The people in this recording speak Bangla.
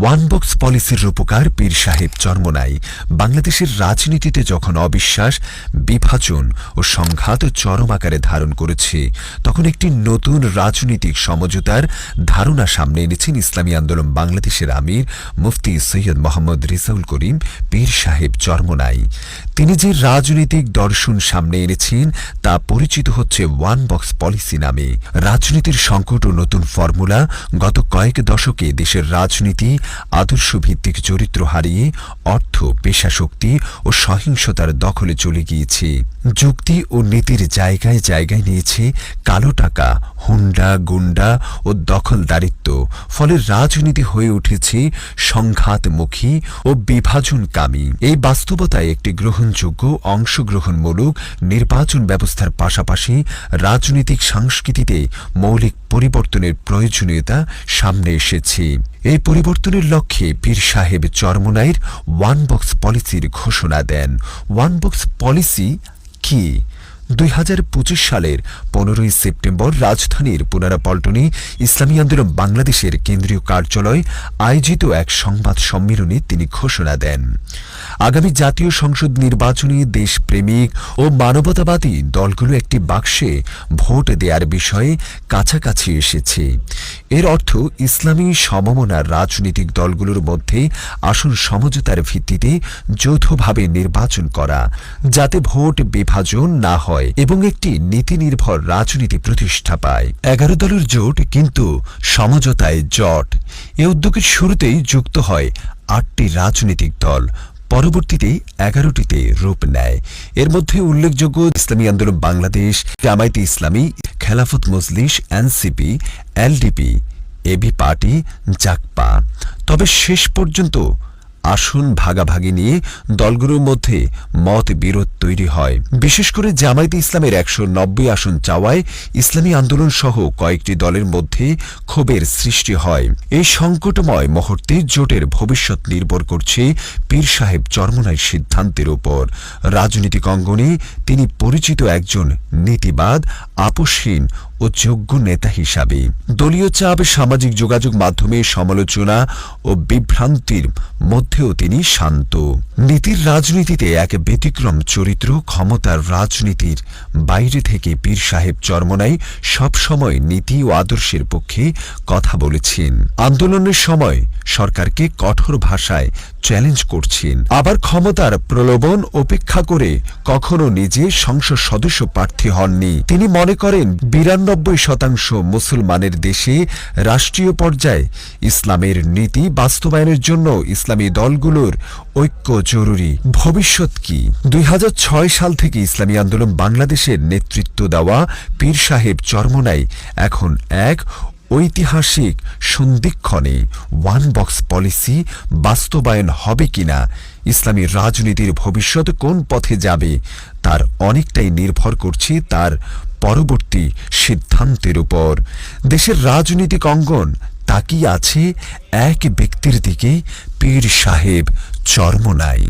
ওয়ান বক্স পলিসির রূপকার পীর সাহেব চরমোনাই বাংলাদেশের রাজনীতিতে যখন অবিশ্বাস, বিভাজন ও সংঘাত চরম আকারে ধারণ করেছে, তখন একটি নতুন রাজনৈতিক সমঝোতার ধারণা সামনে এনেছেন ইসলামী আন্দোলন বাংলাদেশের আমির মুফতি সৈয়দ মোহাম্মদ রেজাউল করিম পীর সাহেব চরমোনাই। তিনি যে রাজনৈতিক দর্শন সামনে এনেছেন তা পরিচিত হচ্ছে ওয়ান বক্স পলিসি নামে। রাজনীতির সংকট ও নতুন ফর্মুলা গত কয়েক দশকে দেশের রাজনীতি আদর্শভিত্তিক চরিত্র হারিয়ে অর্থ, পেশাশক্তি ও সহিংসতার দখলে চলে গিয়েছে। যুক্তি ও নীতির জায়গায় জায়গায় নিয়েছে কালো টাকা, হুন্ডা, গুন্ডা ও দখলদারিত্ব। ফলে রাজনীতি হয়ে উঠেছে সংঘাতমুখী ও বিভাজনকামী। এই বাস্তবতায় একটি গ্রহণযোগ্য অংশগ্রহণমূলক নির্বাচন ব্যবস্থার পাশাপাশি রাজনৈতিক সংস্কৃতিতে মৌলিক পরিবর্তনের প্রয়োজনীয়তা সামনে এসেছে। এই পরিবর্তনের লক্ষ্যে পীর সাহেব চরমোনাইর ওয়ান বক্স পলিসির ঘোষণা দেন। ওয়ান বক্স পলিসি কি? 2025 সালের 15 সেপ্টেম্বর রাজধানীর পুনরাপল্টনে ইসলামী আন্দোলন বাংলাদেশের কেন্দ্রীয় কার্যালয় আয়োজিত এক সংবাদ সম্মেলনে তিনি ঘোষণা দেন, আগামী জাতীয় সংসদ নির্বাচনে দেশপ্রেমিক ও মানবতাবাদী দলগুলো একটি বাক্সে ভোট দেওয়ার বিষয়ে কাছাকাছি এসেছে। এর অর্থ ইসলামী সমমনার রাজনৈতিক দলগুলোর মধ্যে আসন সমঝোতার ভিত্তিতে যৌথভাবে নির্বাচন করা, যাতে ভোট বিভাজন না হয় এবং একটি নীতিনির্ভর রাজনীতি প্রতিষ্ঠা পায়। 11 দলের জোট, কিন্তু সমঝোতায় জট। এ উদ্যোগের শুরুতেই যুক্ত হয় 8টি রাজনৈতিক দল, পরবর্তীতে 11টিতে রূপ নেয়। এর মধ্যে উল্লেখযোগ্য ইসলামী আন্দোলন Bangladesh, Jamaat-e Islami, Khelafat Majlish, NCP, LDP, AB party, Jagpa. তবে শেষ পর্যন্ত আসন ভাগাভাগি নিয়ে দলগুলোর মধ্যে মতবিরোধ তৈরি হয়। বিশেষ করে জামায়াতে ইসলামের 190 আসন চাওয়ায় ইসলামী আন্দোলন সহ কয়েকটি দলের মধ্যে ক্ষোভের সৃষ্টি হয়। এই সংকটময় মুহূর্তে জোটের ভবিষ্যৎ নির্ভর করছে পীর সাহেব চরমোনাইর সিদ্ধান্তের উপর। রাজনৈতিক অঙ্গনে তিনি পরিচিত একজন নীতিবাদ, আপোষহীন ও যোগ্য নেতা হিসাবে। দলীয় চাপ, সামাজিক যোগাযোগ মাধ্যমে সমালোচনা ও বিভ্রান্তির মধ্যেও তিনি শান্ত। নীতির রাজনীতিতে এক ব্যতিক্রম চরিত্র। ক্ষমতার রাজনীতির বাইরে থেকে পীর সাহেব চরমোনাই সবসময় নীতি ও আদর্শের পক্ষে কথা বলেছেন। আন্দোলনের সময় সরকারকে কঠোর ভাষায় চ্যালেঞ্জ করছেন, আবার ক্ষমতার প্রলোভন উপেক্ষা করে কখনো নিজে সংসদ সদস্য প্রার্থী হননি। তিনি মনে করেন 92% মুসলমানের দেশে রাষ্ট্রীয় পর্যায়ে ইসলামের নীতি বাস্তবায়নের জন্য ইসলামী দলগুলোর ঐক্য জরুরি। ভবিষ্যৎ কি? 2006 সাল থেকে ইসলামী আন্দোলন বাংলাদেশের নেতৃত্ব দেওয়া পীর সাহেব চরমোনাই এখন এক ঐতিহাসিক সন্ধিক্ষণে। ওয়ান বক্স পলিসি বাস্তবায়ন হবে কিনা, ইসলামী রাজনীতির ভবিষ্যৎ কোন পথে যাবে, তার অনেকটাই নির্ভর করছে তার পরবর্তী সিদ্ধান্তের উপর। দেশের রাজনৈতিক অঙ্গন তাকিয়ে আছে এক ব্যক্তির দিকে, পীর সাহেব চরমোনাই।